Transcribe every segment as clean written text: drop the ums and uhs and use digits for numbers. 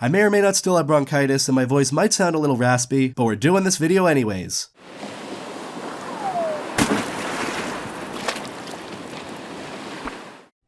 I may or may not still have bronchitis and my voice might sound a little raspy, but we're doing this video anyways.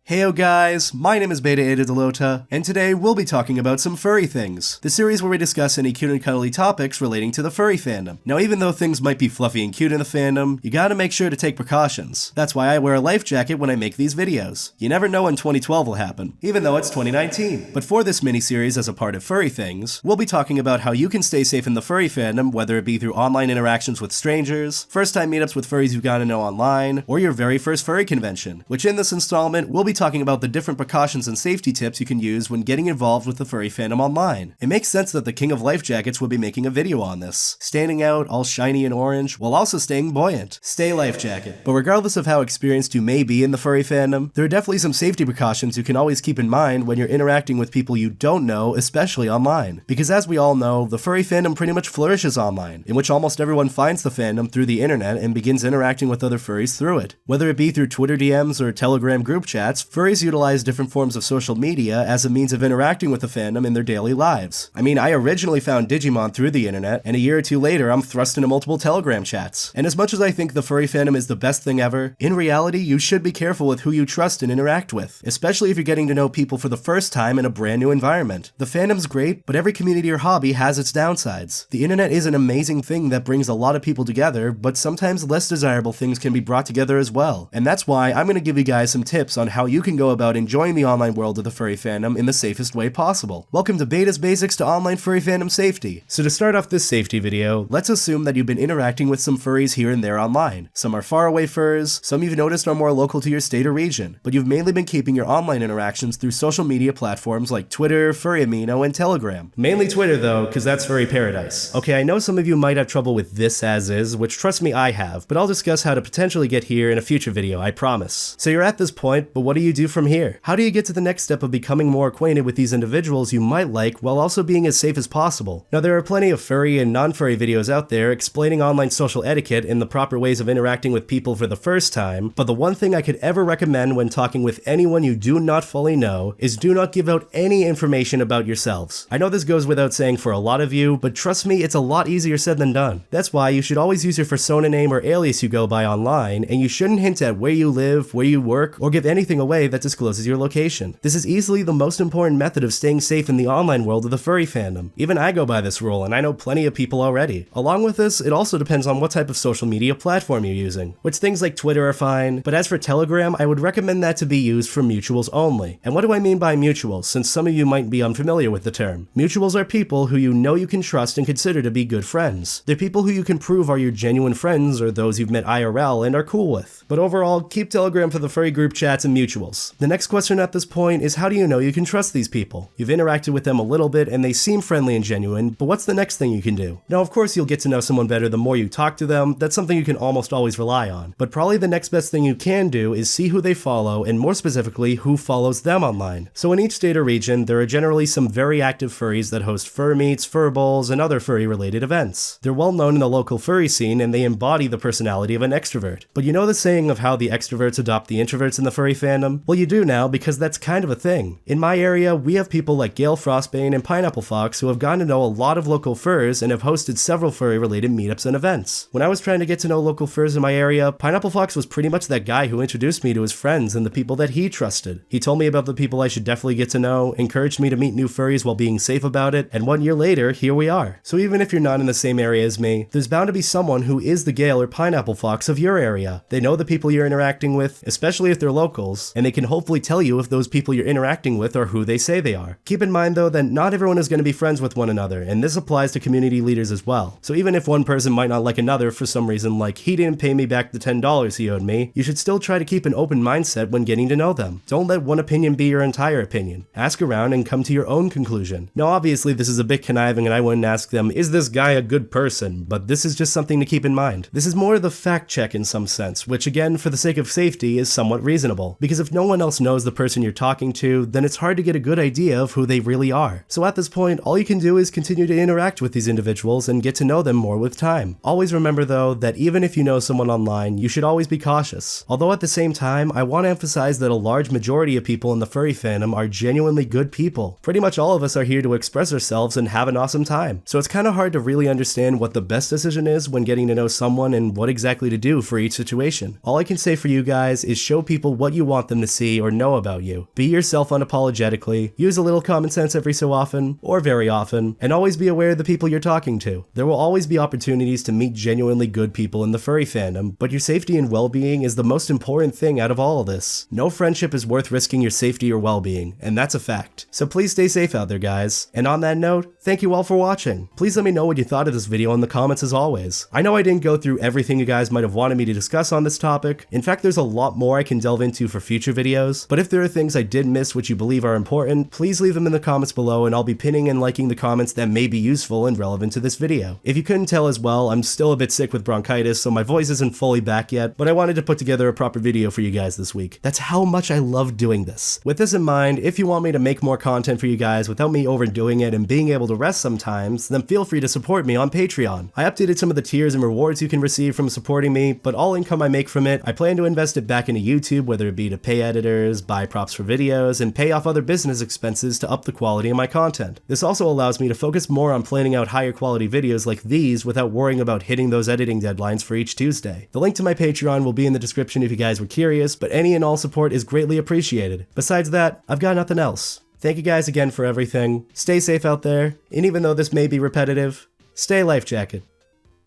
Heyo guys, my name is BetaEtaDelota, and today we'll be talking about some furry things, the series where we discuss any cute and cuddly topics relating to the furry fandom. Now even though things might be fluffy and cute in the fandom, you gotta make sure to take precautions. That's why I wear a life jacket when I make these videos. You never know when 2012 will happen, even though it's 2019. But for this mini-series as a part of Furry Things, we'll be talking about how you can stay safe in the furry fandom, whether it be through online interactions with strangers, first-time meetups with furries you've gotta know online, or your very first furry convention, which in this installment, we'll be talking about the different precautions and safety tips you can use when getting involved with the furry fandom online. It makes sense that the king of life jackets would be making a video on this, standing out all shiny and orange while also staying buoyant. Stay life jacket. But regardless of how experienced you may be in the furry fandom, there are definitely some safety precautions you can always keep in mind when you're interacting with people you don't know, especially online. Because as we all know, the furry fandom pretty much flourishes online, in which almost everyone finds the fandom through the internet and begins interacting with other furries through it. Whether it be through Twitter DMs or Telegram group chats, furries utilize different forms of social media as a means of interacting with the fandom in their daily lives. I mean, I originally found Digimon through the internet, and a year or two later I'm thrust into multiple Telegram chats. And as much as I think the furry fandom is the best thing ever, in reality you should be careful with who you trust and interact with, especially if you're getting to know people for the first time in a brand new environment. The fandom's great, but every community or hobby has its downsides. The internet is an amazing thing that brings a lot of people together, but sometimes less desirable things can be brought together as well. And that's why I'm going to give you guys some tips on how you can go about enjoying the online world of the furry fandom in the safest way possible. Welcome to Beta's Basics to Online Furry Fandom Safety. So to start off this safety video, let's assume that you've been interacting with some furries here and there online. Some are faraway furs, some you've noticed are more local to your state or region, but you've mainly been keeping your online interactions through social media platforms like Twitter, Furry Amino, and Telegram. Mainly Twitter though, because that's furry paradise. Okay, I know some of you might have trouble with this as is, which trust me I have, but I'll discuss how to potentially get here in a future video, I promise. So you're at this point, but what do you do from here? How do you get to the next step of becoming more acquainted with these individuals you might like while also being as safe as possible? Now there are plenty of furry and non-furry videos out there explaining online social etiquette and the proper ways of interacting with people for the first time, but the one thing I could ever recommend when talking with anyone you do not fully know is do not give out any information about yourselves. I know this goes without saying for a lot of you, but trust me, it's a lot easier said than done. That's why you should always use your Fursona name or alias you go by online, and you shouldn't hint at where you live, where you work, or give anything away that discloses your location. This is easily the most important method of staying safe in the online world of the furry fandom. Even I go by this rule, and I know plenty of people already. Along with this, it also depends on what type of social media platform you're using, which things like Twitter are fine, but as for Telegram, I would recommend that to be used for mutuals only. And what do I mean by mutuals, since some of you might be unfamiliar with the term? Mutuals are people who you know you can trust and consider to be good friends. They're people who you can prove are your genuine friends or those you've met IRL and are cool with. But overall, keep Telegram for the furry group chats and mutuals. The next question at this point is how do you know you can trust these people? You've interacted with them a little bit and they seem friendly and genuine, but what's the next thing you can do? Now of course you'll get to know someone better the more you talk to them, that's something you can almost always rely on. But probably the next best thing you can do is see who they follow and more specifically who follows them online. So in each state or region, there are generally some very active furries that host fur meets, fur bowls, and other furry related events. They're well known in the local furry scene and they embody the personality of an extrovert. But you know the saying of how the extroverts adopt the introverts in the furry fandom? Well you do now because that's kind of a thing. In my area, we have people like Gale Frostbane and Pineapple Fox who have gotten to know a lot of local furs and have hosted several furry-related meetups and events. When I was trying to get to know local furs in my area, Pineapple Fox was pretty much that guy who introduced me to his friends and the people that he trusted. He told me about the people I should definitely get to know, encouraged me to meet new furries while being safe about it, and 1 year later, here we are. So even if you're not in the same area as me, there's bound to be someone who is the Gale or Pineapple Fox of your area. They know the people you're interacting with, especially if they're locals, and they can hopefully tell you if those people you're interacting with are who they say they are. Keep in mind though that not everyone is going to be friends with one another, and this applies to community leaders as well. So even if one person might not like another for some reason, like he didn't pay me back the $10 he owed me, you should still try to keep an open mindset when getting to know them. Don't let one opinion be your entire opinion. Ask around and come to your own conclusion. Now obviously this is a bit conniving and I wouldn't ask them, is this guy a good person? But this is just something to keep in mind. This is more the fact check in some sense, which again, for the sake of safety, is somewhat reasonable. Because if if no one else knows the person you're talking to, then it's hard to get a good idea of who they really are. So at this point, all you can do is continue to interact with these individuals and get to know them more with time. Always remember though, that even if you know someone online, you should always be cautious. Although at the same time, I want to emphasize that a large majority of people in the furry fandom are genuinely good people. Pretty much all of us are here to express ourselves and have an awesome time. So it's kind of hard to really understand what the best decision is when getting to know someone and what exactly to do for each situation. All I can say for you guys is show people what you want them to see or know about you. Be yourself unapologetically, use a little common sense every so often, or very often, and always be aware of the people you're talking to. There will always be opportunities to meet genuinely good people in the furry fandom, but your safety and well-being is the most important thing out of all of this. No friendship is worth risking your safety or well-being, and that's a fact. So please stay safe out there, guys. And on that note, thank you all for watching. Please let me know what you thought of this video in the comments as always. I know I didn't go through everything you guys might have wanted me to discuss on this topic. In fact, there's a lot more I can delve into for future videos, but if there are things I did miss which you believe are important, please leave them in the comments below and I'll be pinning and liking the comments that may be useful and relevant to this video. If you couldn't tell as well, I'm still a bit sick with bronchitis, so my voice isn't fully back yet, but I wanted to put together a proper video for you guys this week. That's how much I love doing this. With this in mind, if you want me to make more content for you guys without me overdoing it and being able to rest sometimes, then feel free to support me on Patreon. I updated some of the tiers and rewards you can receive from supporting me, but all income I make from it, I plan to invest it back into YouTube, whether it be to pay editors, buy props for videos, and pay off other business expenses to up the quality of my content. This also allows me to focus more on planning out higher quality videos like these without worrying about hitting those editing deadlines for each Tuesday. The link to my Patreon will be in the description if you guys were curious, but any and all support is greatly appreciated. Besides that, I've got nothing else. Thank you guys again for everything. Stay safe out there, and even though this may be repetitive, stay life jacket.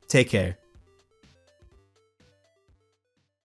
Take care.